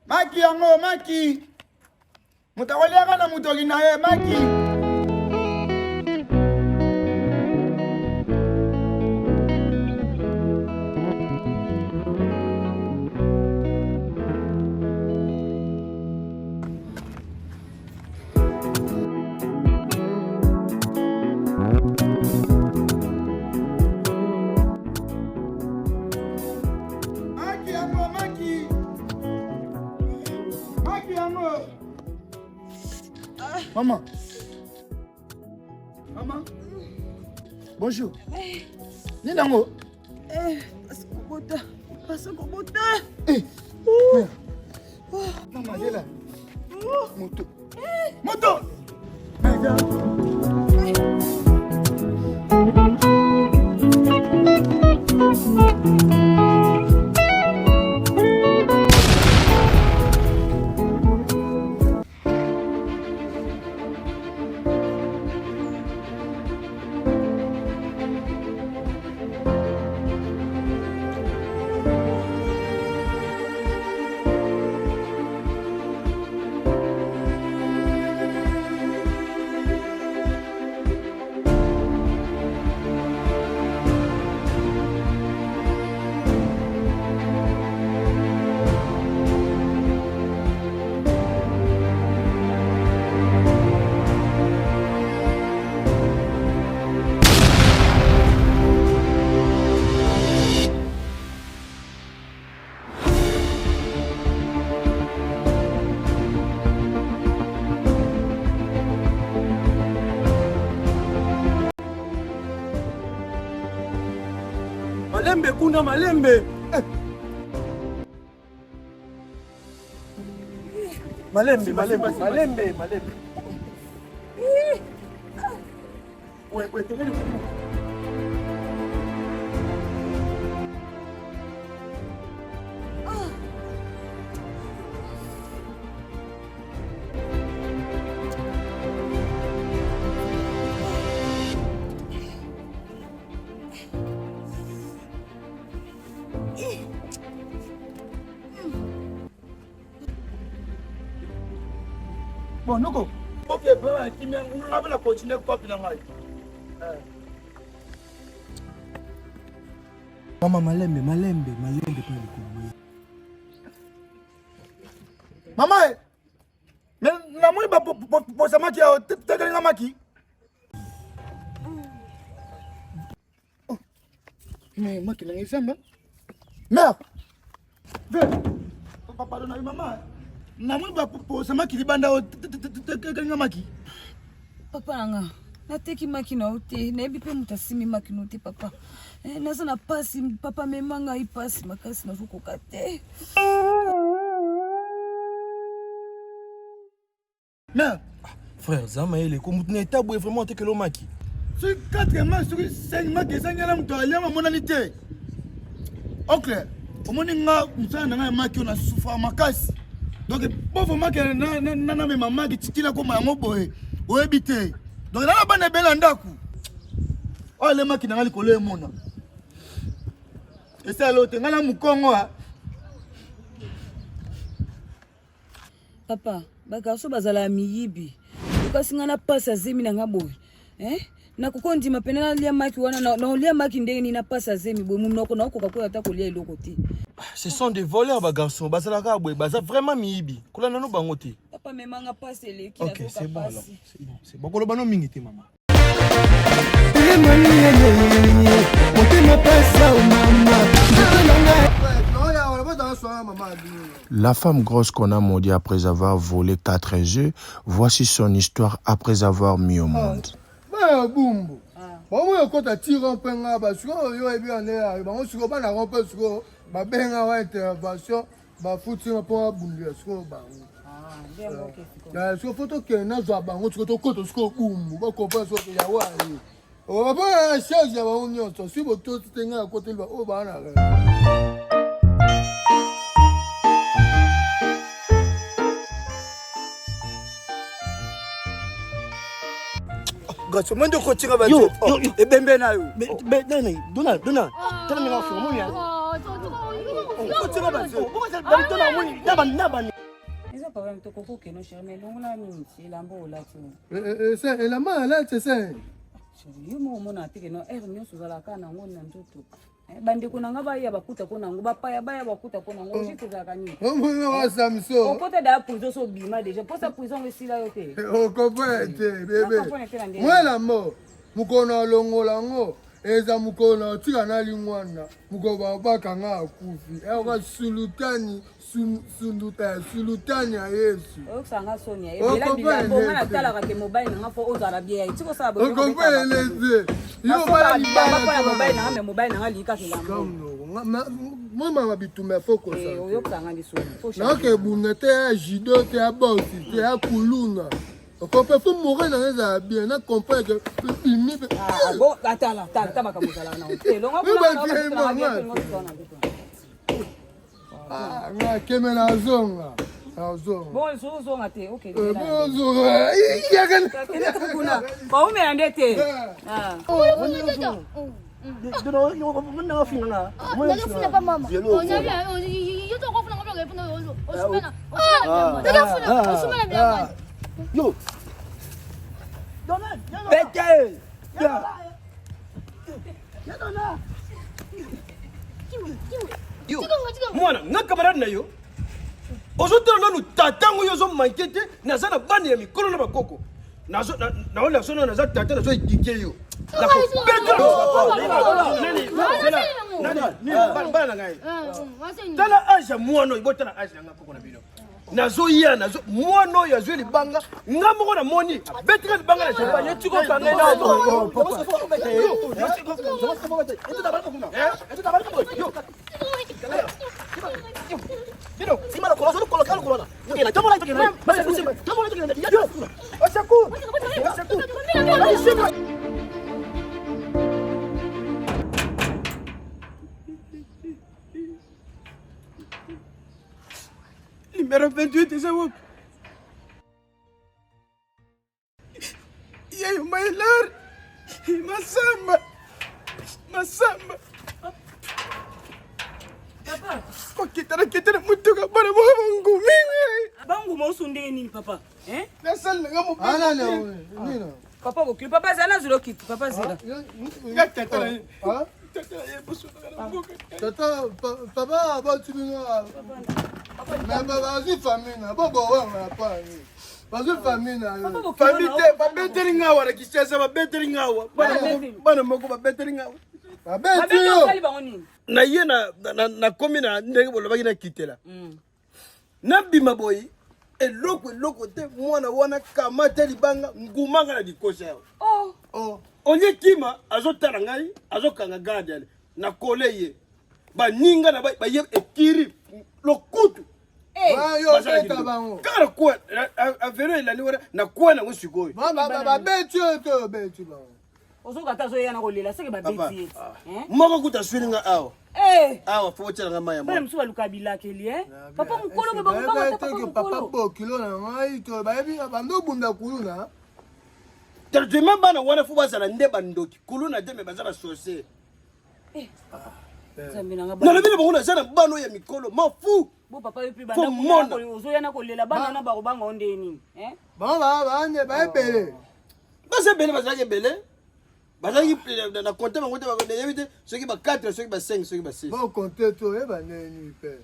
Maki yango, maki. Mutakolia na mutoki na ye, maki. Maman. Maman. Bonjour. Ni nango. Passa Kobota. Maman, elle est là. Moto. Malembe kuna malembe. Malembe. Ouais, tenez-le. Bon, Noko. Ok, ben, qui m'a on va continuer quoi puis Maman malembe pa likubu. Maman, mais la moi ba pour ça maki te maki. Mais maki la ngisamba. Mère. Viens. Pardon maman. Na moi ba pour ça maki libanda te maki. Papa nanga. Nateki maki na ote. Na ebi pe mutasimi maki na ote papa. Naza na pasi papa memanga ipasi makasi na zukoka te. Mère. Frère Zama ele ko mutune tabu vraiment te que lo maki. Sur 4 mois, sur 5 mois, que ça n'y a pas monalité. Ok, au moins, nous avons maki on a souffert ma casse. Donc, pauvre maki, nana me maman qui titila comme un moboé, ou habité. Donc, là, on a belle andaku. Oh, les maki n'ont pas collé mon. Et c'est l'autre, on a mon Congo. Papa, bakaso bazala miyibi. Kasi ngana pasa zemi na ngaboy. Na kukondi mapena na lia maki wana na lia maki ndenge ni na pasa zemi boy munoko na ko kakoya ta kolia iloko te. Ce sont des voleurs ba garçon, bazala ka boy, baza vraiment miyibi. Kula nano bango te. Papa memanga pasa ele ki na OK, c'est bon alors. C'est bon. C'est bon. Kolo bano mingi te maman. La femme grosse qu'on a maudit après avoir volé 4 œufs, voici son histoire après avoir mis au monde. Gato, moi de continuer à yo, et ben na yo. Mais dona. Tana mi ngafo mo ya. Oh, Continue à yo. Pourquoi ça va dona mo ni nabani. Ça pas même toko que no cher mais non la ni lambo la tu. Ça et la main là c'est ça. Yo mo mona tike no nyoso zala kana ngona ntoto. Bande kuna ngaba ya bakuta kuna ngaba pa baya bakuta kuna ngo jite za kanyi. On va Samson. Au côté da prison so bima déjà pour sa prison aussi là yote. On comprend bébé. Moi la mort. Mukona longola ngo. Eza mukona tika na lingwana. Mukoba bakanga akufi. Eka sulutani sulutani ya Yesu. Okusanga Sonia ebela bilambo ngana talaka ke mobile nga fo ozala bien itiko sa bo. On comprend les yo bala mobile nga me mobile nga lika kilambo. Moi mama bitume foko sa. Oyokusanga ndi Sonia. Na ke bunete ya jido te ya bosi te ya kuluna. On peut faut mourir dans les habits, on comprend que ah bon atala tabaka muzala na hotel longa ah na keme na zonga bon zonga te okay bon zonga ya kan kuna ba ume andete ah Dono yo mna finga Ndio funa pa mama. Onyabia yo to ko funa ngablo funa osumena. Ndio funa osumena bia. yo Bete ya dona Yo. Mwana nga camarade na yo ozotala nanu tatango yo ozomankete naza na bana ya mikolo na bakoko naola sono naza tata nazo ekike yo bana na ngai tala age ya mwana oyo botala age na nga koko na bino nazoya mwana oyo azwi libanga nga moko namoni abetika libanga na champagne etikokanga Numéro 28 is up. Yeah, my lord. Masamba. papa Ko kitara mutuka para mo ngumi. bangu mosundenge nini papa Nasal nga mo. ana na nina papa ko papa zana zuro kit papa zira Tatara. ah Tatara ye busuna na mboka. tata papa ba tibinga mais vas-y famille na bobo wa pa ni vas-y famille na Famite babeteri ngawa na kishasa babeteri ngawa. Bana moko babeteri ngawa. abeti yo kali bango nini Na ye na komi na ndenge bolobaki na kitela. Na bima boy eloko te mwana wana kamata libanga ngumanga na dikosha yao. oh Onye kima azotala ngai azokanga garde na kole ye. Ba ninga na ba ye ekiri lokutu. yo beta bango Kara kwa avero ila niwara na kwa na musikoyi. ba beti yo to beti bango ozoka tazo yana kolela seke ba beti Moko kuta swiringa awa. Awa focha nga maya bana mwa. msuba lukabila kelie papa mukolo be bango banga papa bokilo na ngai to bayebi bando bunda kuluna Tellement bana wana fu bazala ndeba ndoki kuluna deme bazala sose. zamina nga Na lebile bangona zana bano ya mikolo mafu. bo papa yepi Faut banda mona. ozo yana kolela bana na ba banga ondeni bango baande bayebele Base bele bazala bele. Bazala na compter bango te ba yebite ceux qui ba 4 ceux qui ba 5 ceux qui ba 6. bon compter to e baneni pe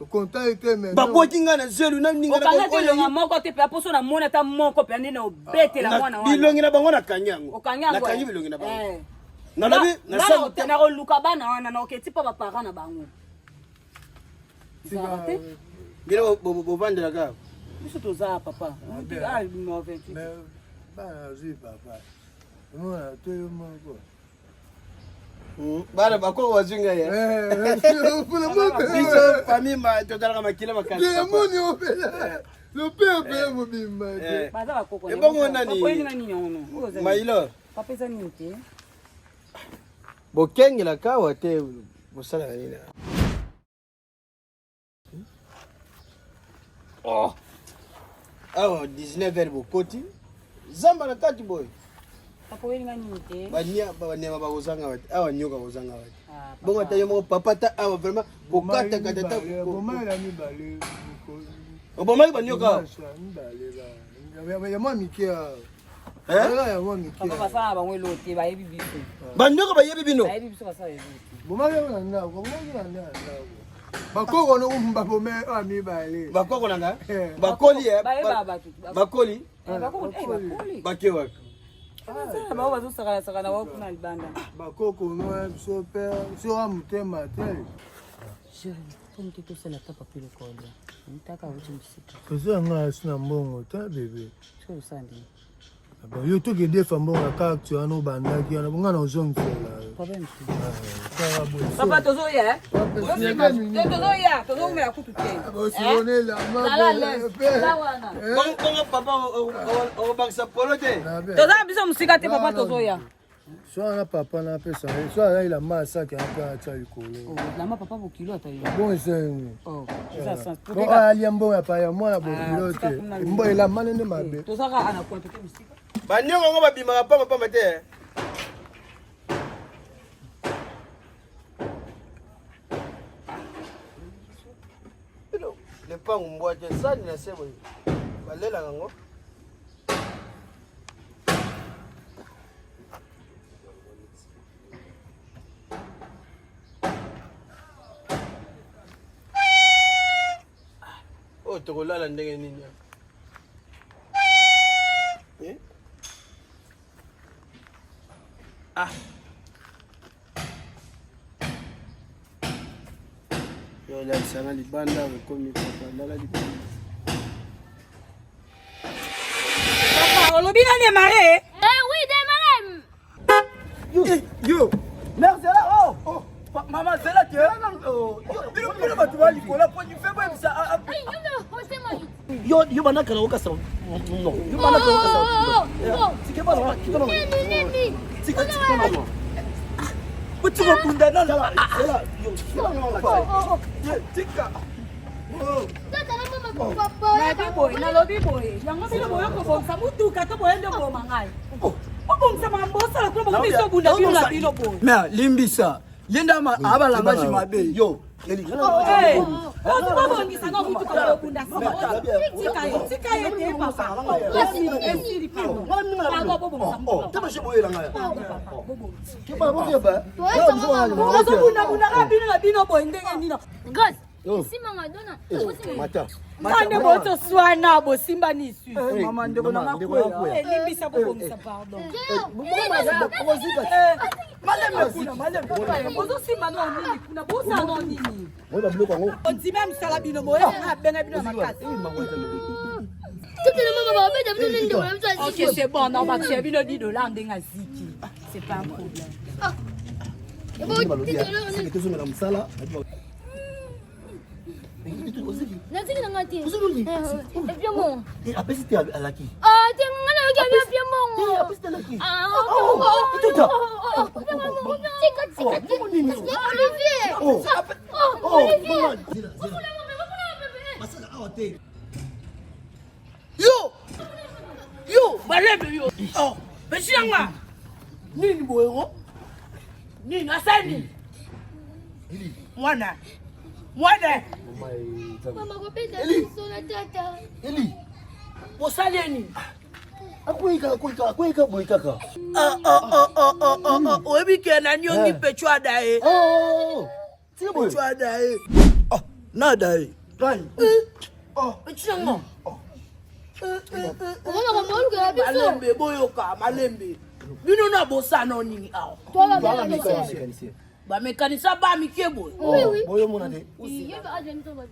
o compter ite mais Ba boki nga na zelu na ninga na okanga te longa moko te pe aposo na mona ta moko pe ndene obetela mwana wana bilongi na bango na kanyango. okanyango Na kanyi bilongi na bango. Na labi na sa na koluka bana wana na oketi pa bapara na bango zara Bino bo vandela ka. biso toza papa mais bana zi papa moi to yo moko Bana bako wazinga ye. pour le Biso famille ma totala makila makali. moni opela le père mobimba baza bakoko Ebongo nani? koyelinga nini ono Mailo. papa eza nini te Bokengela kawa te bosala nini? Oh. Awa 19h bokoti. Zamba na kati boy. papa oyelinga nini te Banyama bakozanga wati. Awa nyoka kozanga wati. Bongo ta yomo papa ta awa vraiment bokata kata ta. bomala mibale Obomaki banyoka. Ya moi mike. Ya moi mike. Papa basala bango lote bayebi biso. Banyoka bayebi bino. Bayebi biso basala yebi. Bomaki na ndako, bomaki na ndako. Bakoko no kumba bome ami bale. Bakoko nanga? Bakoli Bayeba batu. Bakoli. Bakoli. Bakewa. Ah, ba bazo saka na wakuna libanda. Bakoko no so père, so amutema te. Comme tu sais la tapa pile kolia. Nitaka uchi msika. Kaza nga sina mbongo ta bebe. Sio sandi. Aba yo to gede fa mbongo ka tu ano bandaki ana bonga na ozongfela. Problem. Papa Papa tozo ya. Tozo ya, tozo me akutu ke. Bosone la Lawana. Bongo papa o baksa polote. Tozo biso msika te papa tozo ya. So na papa na pesa. So ala ila masa ki apa acha likolo. Na ma papa bokilo atayi. Bon sen. Oh, ça ça. Bon ali mbongo ya pa ya mwana bokilo te. Mbo ila manene mabe. Tozo ka ana kwa toke msika. Banyongo ngo babimaka pamba te. Le pangu mbwaje sani na sebo. Balela ngo. Oh, tokolala ndenge nini? Ah. Yo la sana libanda komi papa ndala libanda. Papa, olobi na démarrer. Oui, démarrer. Yo, mère c'est là. Oh, maman c'est là que. Bino batu bali kola po fais moi ça. Yo bana kana okasa. Non. Yo bana kana okasa. Tike ba ba, tike ba. Tike ba. Uti ko kunda na la. Là. Yo. Tika. Na boy, na lobi boy. Yango bino boyo ko bonsa mutuka to boyo ndo bo mangai. Obonsa mambosa la ko biso bunda bino la bino boy. Mère limbisa. Yenda ma abalanga chimabe. Yo. Eli. Eh. O to bo ngisa ngo mutuka ko bunda. Tika ye te papa. Esiri pino. Ngo bo bonsa. Tama shebo yela ngaya. Kiba bo ba. Ozo bunda ka bino la bino boy ndenge nino. Gas. Simba ngadona. Mata. Mande boto swana bo simba ni su. Mama ndeko na makwela. Limbisa bo bonsa pardon. Malem. Ozo simba no nini kuna bosa no nini. Mo ba bloko ngo. On dit même ça la bino mo ya benga bino makasi. Ok, c'est bon, on va faire bino di dollar ndenga ziki. C'est pas un problème. Naziki na ngati. Epia mo. Apesi te alaki. Ah, te ngana yoki epia mo. Apesi te alaki. Ah, Tuta. Tika. Olivier. Olivier. Masala awote. Yo, balebe yo. Oh, beshanga. Nini boyo? Nini asani? Mwana. Mama kopenda biso na tata. Eli. Bosaleni. Akweka boy kaka. Obi kena nyongi pechwa dae. Oh. Tika boy. Pechwa dae. Oh, na dae. Rai. Oh, pechanga. Mama komoluka biso. Malembe boyoka, malembe. Bino na bosano nini awo. Toi va mécanicien. Ba mécanicien ba mikie boy. Oui. Boyo mona de. Il y a pas de maison ba.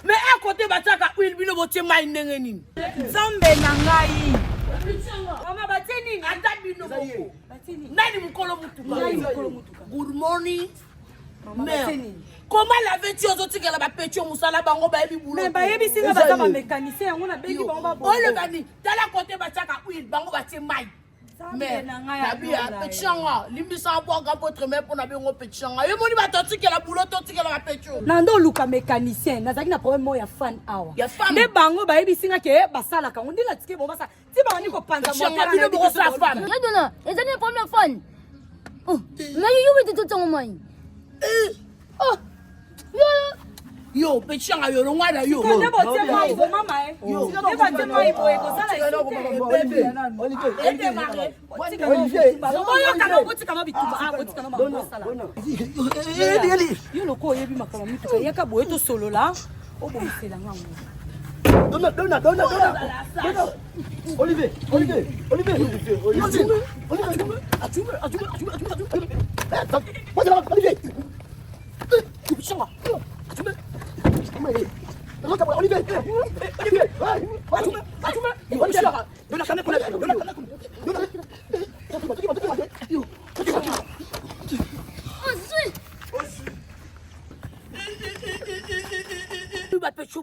Mais à côté bataka huile bino botie mai ndenge nini. Zambe na ngai. Mama bateni Ata bino boko. Nani mukolo mutuka? Good morning. Mère. Comment l'avais-tu ozotikela ba petio musala bango ba yebi bulo? Mais bayebi singa baza ba mécanicien yango na bengi bango ba bo. Ole bani, tala côté bataka huile bango batie mai. Mais tabia petchanga, limbisa boga potre mais pour na bengo petchanga. Yo moni ba totikela bulo totikela ba petio. Nando luka mécanicien, nazaki na problème mo ya fan awa. Ya femme. Ne bango bayebi singa ke basala ka ngondi la tike bo basa. Ti ba ni ko panza mo Petchanga bino boko sa femme. Ya dona, ezani première fan. Oh, mais you be to tongo mai. Oh. Yo Yo, petit changa yo longa da yo. Quand d'abord tiens moi il faut maman. Yo, d'abord tiens moi il faut et ça là. Yo loko yebi makama mituka yaka boye to solo la. Obomisela ngango. Donna. Olivier.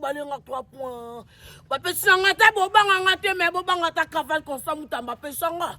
Balenga 3 points. Bapesanga ta bobanga ngate mais bobanga ta cavale comme ça mutamba pesanga.